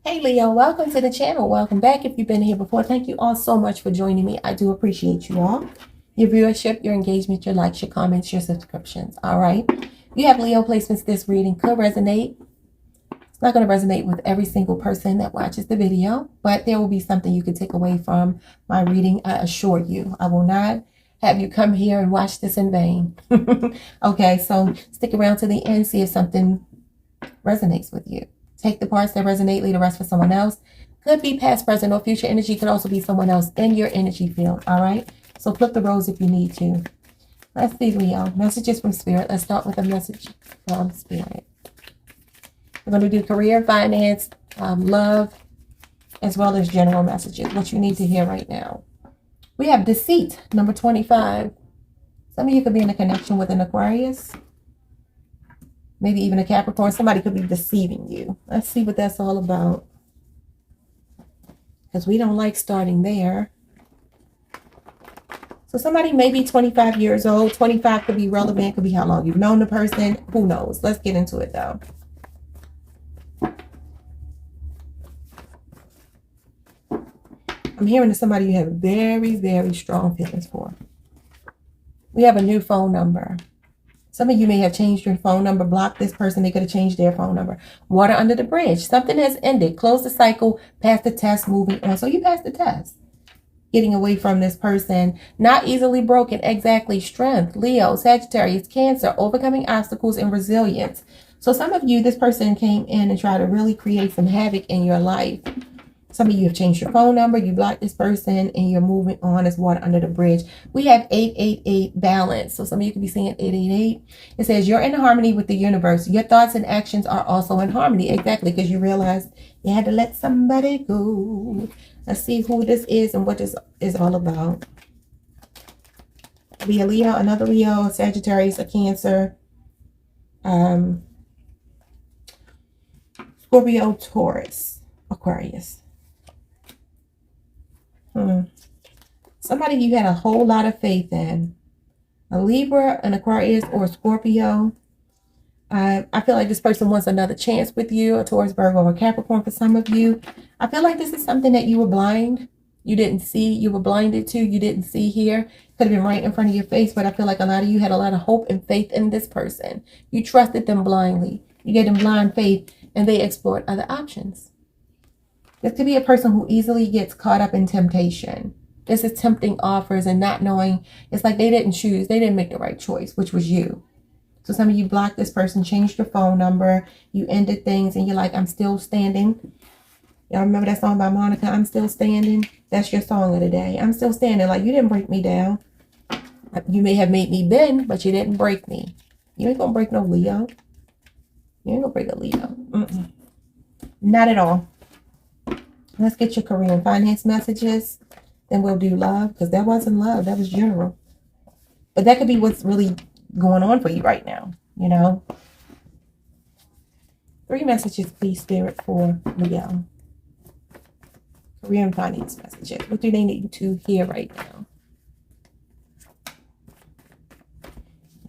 Hey Leo, welcome to the channel. Welcome back if you've been here before. Thank you all so much for joining me. I do appreciate you all. Your viewership, your engagement, your likes, your comments, your subscriptions. All right. You have Leo placements. This reading could resonate. It's not going to resonate with every single person that watches the video, but there will be something you can take away from my reading. I assure you, I will not have you come here and watch this in vain. Okay, so stick around to the end, see if something resonates with you. Take the parts that resonate, leave the rest for someone else. Could be past, present, or future energy. Could also be someone else in your energy field. All right. So flip the roles if you need to. Let's see, Leo. Messages from Spirit. Let's start with a message from Spirit. We're going to do career, finance, love, as well as general messages. What you need to hear right now. We have deceit, number 25. Some of you could be in a connection with an Aquarius. Maybe even a Capricorn. Somebody could be deceiving you. Let's see what that's all about. Because we don't like starting there. So somebody may be 25 years old. 25 could be relevant. Could be how long you've known the person. Who knows? Let's get into it though. I'm hearing that somebody you have very, very strong feelings for. We have a new phone number. Some of you may have changed your phone number, blocked this person. They could have changed their phone number. Water under the bridge. Something has ended. Close the cycle. Pass the test. Moving on. So you passed the test. Getting away from this person. Not easily broken. Exactly. Strength. Leo, Sagittarius, Cancer. Overcoming obstacles and resilience. So some of you, this person came in and tried to really create some havoc in your life. Some of you have changed your phone number, you blocked this person, and you're moving on as water under the bridge. We have 888 balance. So some of you could be seeing 888. It says you're in harmony with the universe. Your thoughts and actions are also in harmony. Exactly, because you realized you had to let somebody go. Let's see who this is and what this is all about. Be a Leo, another Leo, a Sagittarius, a Cancer, Scorpio, Taurus, Aquarius. Somebody you had a whole lot of faith in. A Libra, an Aquarius, or a Scorpio. I feel like this person wants another chance with you. A Taurus, Virgo, or Capricorn for some of you. I feel like this is something that you were blind. You didn't see. You were blinded to. You didn't see here. Could have been right in front of your face. But I feel like a lot of you had a lot of hope and faith in this person. You trusted them blindly. You gave them blind faith. And they explored other options. This could be a person who easily gets caught up in temptation. This is tempting offers and not knowing. It's like they didn't choose. They didn't make the right choice, which was you. So some of you blocked this person, changed your phone number. You ended things and you're like, I'm still standing. Y'all remember that song by Monica, I'm Still Standing? That's your song of the day. I'm still standing. Like, you didn't break me down. You may have made me bend, but you didn't break me. You ain't gonna break no Leo. You ain't gonna break a Leo. Not at all. Let's get your career and finance messages. Then we'll do love, because that wasn't love. That was general. But that could be what's really going on for you right now, you know. 3 messages, please, Spirit, for Leo. Career and finance messages. What do they need to hear right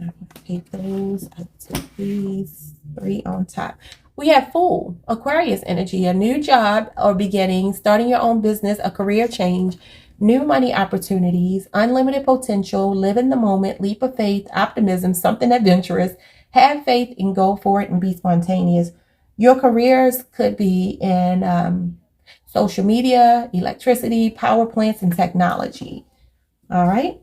now? Take those up to these 3 on top. We have Fool, Aquarius energy, a new job or beginning, starting your own business, a career change, new money opportunities, unlimited potential, live in the moment, leap of faith, optimism, something adventurous. Have faith and go for it and be spontaneous. Your careers could be in social media, electricity, power plants, and technology. All right.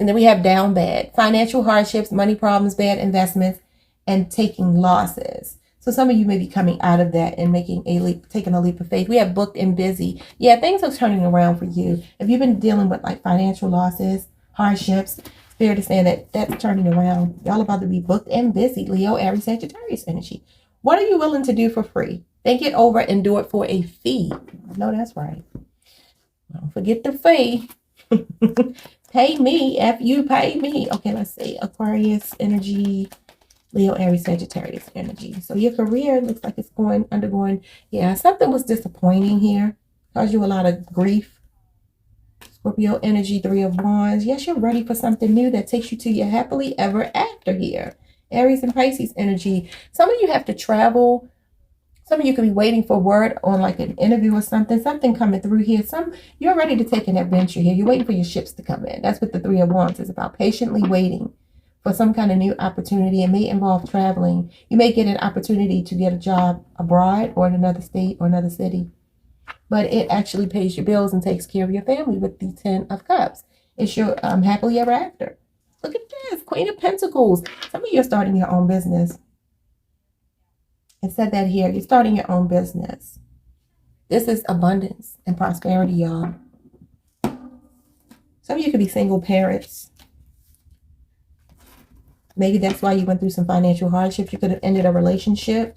And then we have down bad, financial hardships, money problems, bad investments, and taking losses. So some of you may be coming out of that and making a leap, taking a leap of faith. We have booked and busy. Yeah, things are turning around for you. If you've been dealing with like financial losses, hardships, Spirit is saying that that's turning around. Y'all about to be booked and busy. Leo, Aries, Sagittarius energy. What are you willing to do for free? Think it over and do it for a fee. I know that's right. Don't forget the fee. Pay me if you pay me. Okay, let's see. Aquarius energy. Leo, Aries, Sagittarius energy. So your career looks like it's undergoing, yeah, something was disappointing here. Caused you a lot of grief. Scorpio energy, 3 of Wands. Yes, you're ready for something new that takes you to your happily ever after here. Aries and Pisces energy. Some of you have to travel Some of you could be waiting for word on like an interview or something coming through here. You're ready to take an adventure here. You're waiting for your ships to come in. That's what the Three of Wands is about. Patiently waiting for some kind of new opportunity. It may involve traveling. You may get an opportunity to get a job abroad or in another state or another city. But it actually pays your bills and takes care of your family with the Ten of Cups. It's your happily ever after. Look at this, Queen of Pentacles. Some of you are starting your own business. It said that here, you're starting your own business. This is abundance and prosperity, y'all. Some of you could be single parents. Maybe that's why you went through some financial hardship. You could have ended a relationship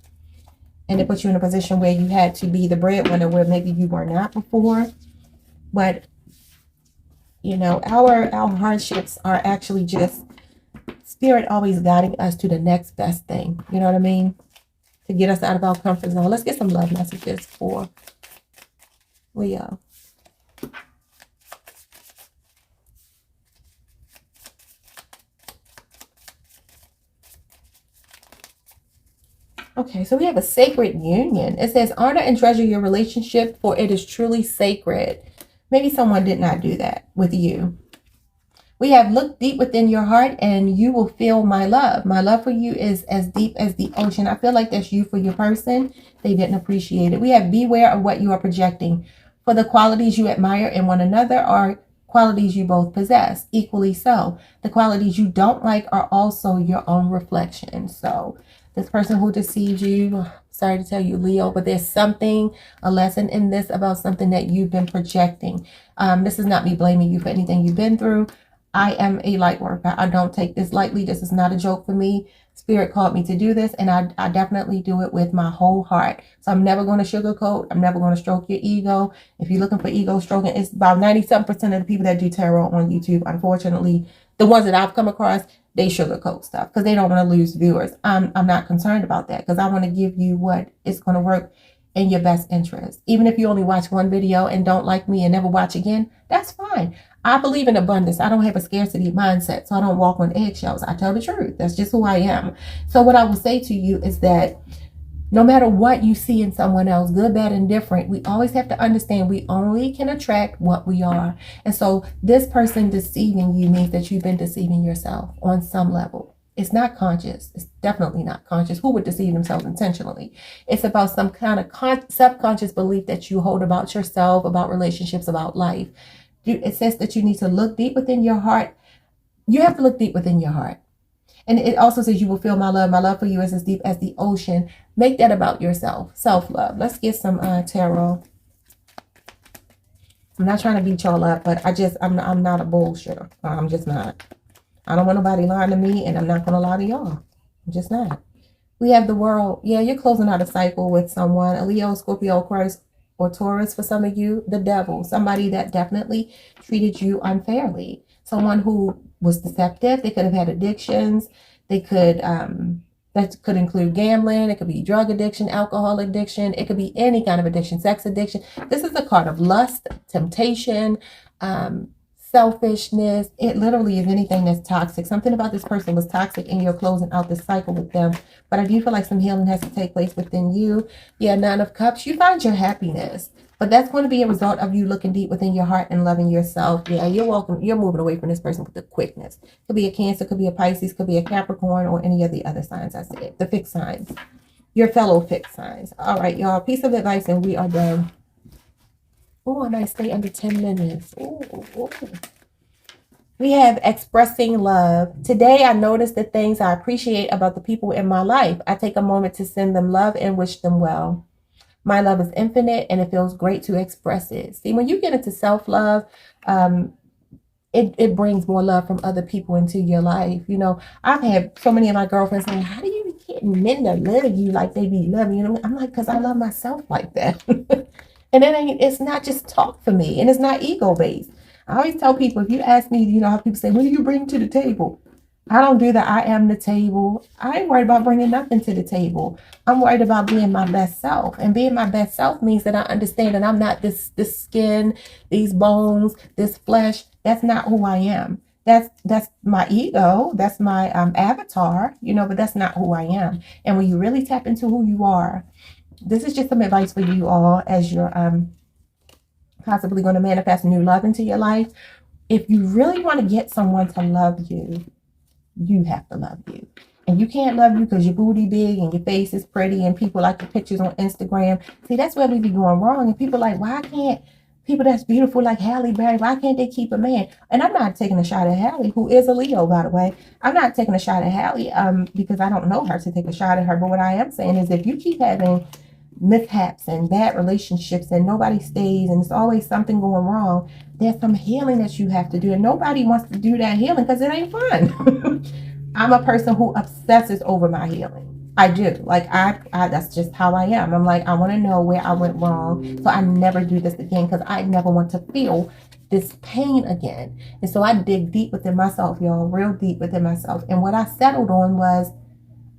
and it put you in a position where you had to be the breadwinner where maybe you were not before. But, you know, our hardships are actually just Spirit always guiding us to the next best thing. You know what I mean? To get us out of our comfort zone. Let's get some love messages for Leo. Okay, so we have a sacred union. It says, honor and treasure your relationship, for it is truly sacred. Maybe someone did not do that with you. We have looked deep within your heart and you will feel my love. My love for you is as deep as the ocean. I feel like that's you for your person. They didn't appreciate it. We have beware of what you are projecting. For the qualities you admire in one another are qualities you both possess, equally so. The qualities you don't like are also your own reflection. So this person who deceives you, sorry to tell you, Leo, but there's something, a lesson in this about something that you've been projecting. This is not me blaming you for anything you've been through. I am a light worker. I don't take this lightly. This is not a joke for me. Spirit called me to do this, and I definitely do it with my whole heart. So I'm never going to sugarcoat. I'm never going to stroke your ego. If you're looking for ego stroking, it's about 97% of the people that do tarot on YouTube, unfortunately, the ones that I've come across, they sugarcoat stuff because they don't want to lose viewers. I'm not concerned about that because I want to give you what is going to work in your best interest. Even if you only watch one video and don't like me and never watch again, that's fine. I believe in abundance. I don't have a scarcity mindset, so I don't walk on eggshells. I tell the truth. That's just who I am. So what I will say to you is that no matter what you see in someone else, good, bad, and different, we always have to understand we only can attract what we are. And so this person deceiving you means that you've been deceiving yourself on some level. It's not conscious. It's definitely not conscious. Who would deceive themselves intentionally? It's about some kind of subconscious belief that you hold about yourself, about relationships, about life. It says that you need to look deep within your heart. You have to look deep within your heart. And it also says you will feel my love. My love for you is as deep as the ocean. Make that about yourself. Self-love. Let's get some tarot. I'm not trying to beat y'all up, but I'm not a bullshitter. I'm just not. I don't want nobody lying to me, and I'm not going to lie to y'all. I'm just not. We have the World. Yeah, you're closing out a cycle with someone. A Leo, Scorpio, Aquarius, or Taurus for some of you. The Devil. Somebody that definitely treated you unfairly. Someone who was deceptive. They could have had addictions. They could, that could include gambling. It could be drug addiction, alcohol addiction. It could be any kind of addiction, sex addiction. This is a card of lust, temptation, selfishness. It literally is anything that's toxic. Something about this person was toxic and you're closing out this cycle with them. But I do feel like some healing has to take place within you. Yeah, Nine of Cups. You find your happiness. But that's going to be a result of you looking deep within your heart and loving yourself. Yeah, you're welcome. You're moving away from this person with the quickness. Could be a Cancer, could be a Pisces, could be a Capricorn, or any of the other signs I said. The fixed signs. Your fellow fixed signs. All right, y'all. Piece of advice and we are done. Oh, a nice stay under 10 minutes. Ooh. We have expressing love. Today, I noticed the things I appreciate about the people in my life. I take a moment to send them love and wish them well. My love is infinite and it feels great to express it. See, when you get into self-love, it brings more love from other people into your life. You know, I've had so many of my girlfriends saying, how do you be getting men to love you like they be loving you? I'm like, because I love myself like that. And it's not just talk for me, and it's not ego-based. I always tell people, if you ask me, you know, how people say, what do you bring to the table? I don't do that. I am the table. I ain't worried about bringing nothing to the table. I'm worried about being my best self. And being my best self means that I understand that I'm not this skin, these bones, this flesh. That's not who I am. That's my ego. That's my avatar, you know, but that's not who I am. And when you really tap into who you are, This is just some advice for you all as you're possibly going to manifest new love into your life. If you really want to get someone to love you, you have to love you. And you can't love you because your booty big and your face is pretty and people like your pictures on Instagram. See, that's where we be going wrong. And people like, why can't people that's beautiful like Halle Berry, why can't they keep a man? And I'm not taking a shot at Halle, who is a Leo, by the way. I'm not taking a shot at Halle because I don't know her to take a shot at her. But what I am saying is if you keep having mishaps and bad relationships and nobody stays and it's always something going wrong, there's some healing that you have to do. And nobody wants to do that healing because it ain't fun. I'm a person who obsesses over my healing. I do. Like I that's just how I am. I'm like, I want to know where I went wrong so I never do this again because I never want to feel this pain again. And so I dig deep within myself, y'all, real deep within myself. And what I settled on was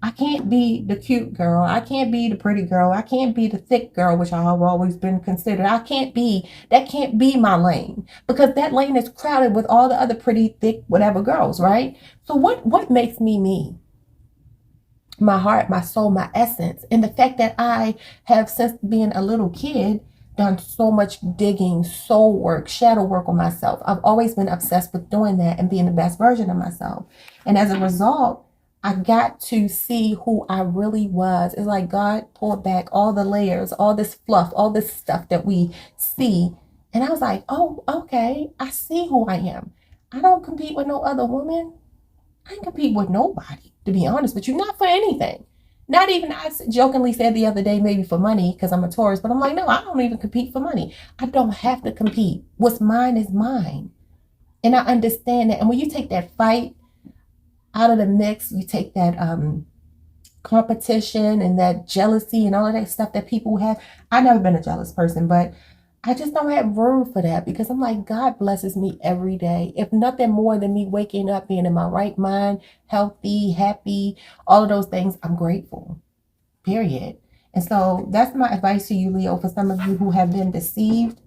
I can't be the cute girl. I can't be the pretty girl. I can't be the thick girl, which I've always been considered. That can't be my lane because that lane is crowded with all the other pretty, thick, whatever girls, right? So what makes me me? My heart, my soul, my essence. And the fact that I have, since being a little kid, done so much digging, soul work, shadow work on myself. I've always been obsessed with doing that and being the best version of myself. And as a result, I got to see who I really was. It's like God pulled back all the layers, all this fluff, all this stuff that we see. And I was like, oh, okay, I see who I am. I don't compete with no other woman. I ain't compete with nobody, to be honest with you, not for anything. Not even, I jokingly said the other day, maybe for money, because I'm a Taurus, but I'm like, no, I don't even compete for money. I don't have to compete. What's mine is mine. And I understand that. And when you take that fight out of the mix, you take that competition and that jealousy and all of that stuff that people have. I've never been a jealous person, but I just don't have room for that because I'm like, God blesses me every day. If nothing more than me waking up, being in my right mind, healthy, happy, all of those things, I'm grateful, period. And so that's my advice to you, Leo, for some of you who have been deceived.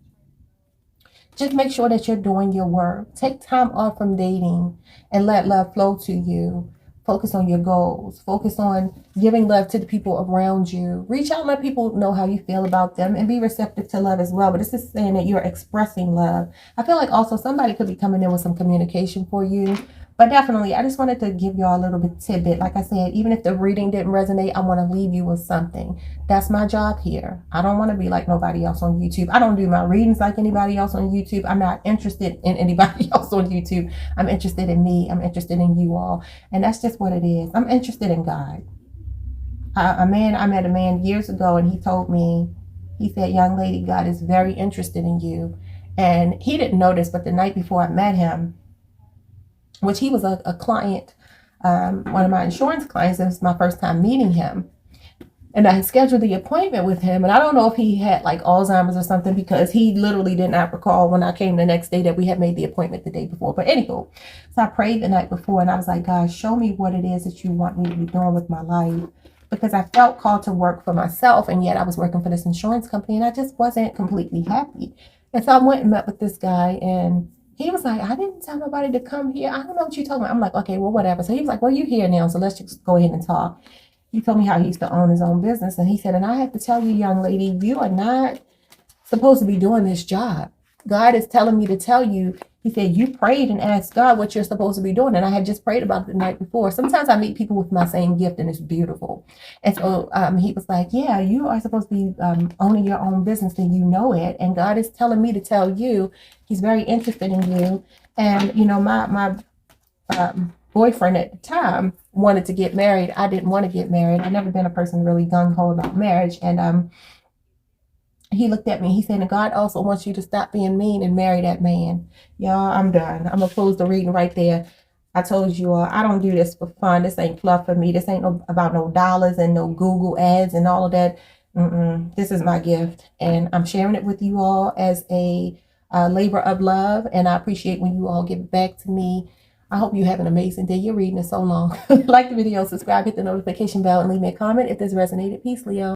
Just make sure that you're doing your work. Take time off from dating and let love flow to you. Focus on your goals. Focus on giving love to the people around you. Reach out and let people know how you feel about them and be receptive to love as well. But this is saying that you're expressing love. I feel like also somebody could be coming in with some communication for you. But definitely, I just wanted to give y'all a little bit tidbit. Like I said, even if the reading didn't resonate, I want to leave you with something. That's my job here. I don't want to be like nobody else on YouTube. I don't do my readings like anybody else on YouTube. I'm not interested in anybody else on YouTube. I'm interested in me. I'm interested in you all. And that's just what it is. I'm interested in God. I met a man years ago and he told me, he said, young lady, God is very interested in you. And he didn't know this, but the night before I met him, which he was a client, one of my insurance clients. It was my first time meeting him. And I had scheduled the appointment with him. And I don't know if he had like Alzheimer's or something because he literally did not recall when I came the next day that we had made the appointment the day before. But anywho, so I prayed the night before and I was like, God, show me what it is that you want me to be doing with my life. Because I felt called to work for myself. And yet I was working for this insurance company and I just wasn't completely happy. And so I went and met with this guy and he was like, I didn't tell nobody to come here. I don't know what you told me. I'm like, okay, well, whatever. So he was like, well, you're here now, so let's just go ahead and talk. He told me how he used to own his own business. And he said, and I have to tell you, young lady, you are not supposed to be doing this job. God is telling me to tell you. He said, you prayed and asked God what you're supposed to be doing. And I had just prayed about it the night before. Sometimes I meet people with my same gift and it's beautiful. And so he was like, yeah, you are supposed to be owning your own business and you know it. And God is telling me to tell you, he's very interested in you. And, you know, my boyfriend at the time wanted to get married. I didn't want to get married. I've never been a person really gung-ho about marriage. And he looked at me. He said, and God also wants you to stop being mean and marry that man. Y'all, I'm done. I'm going to close the reading right there. I told you all, I don't do this for fun. This ain't fluff for me. This ain't about no dollars and no Google ads and all of that. This is my gift. And I'm sharing it with you all as a labor of love. And I appreciate when you all give it back to me. I hope you have an amazing day. You're reading it so long. Like the video, subscribe, hit the notification bell, and leave me a comment if this resonated. Peace, Leo.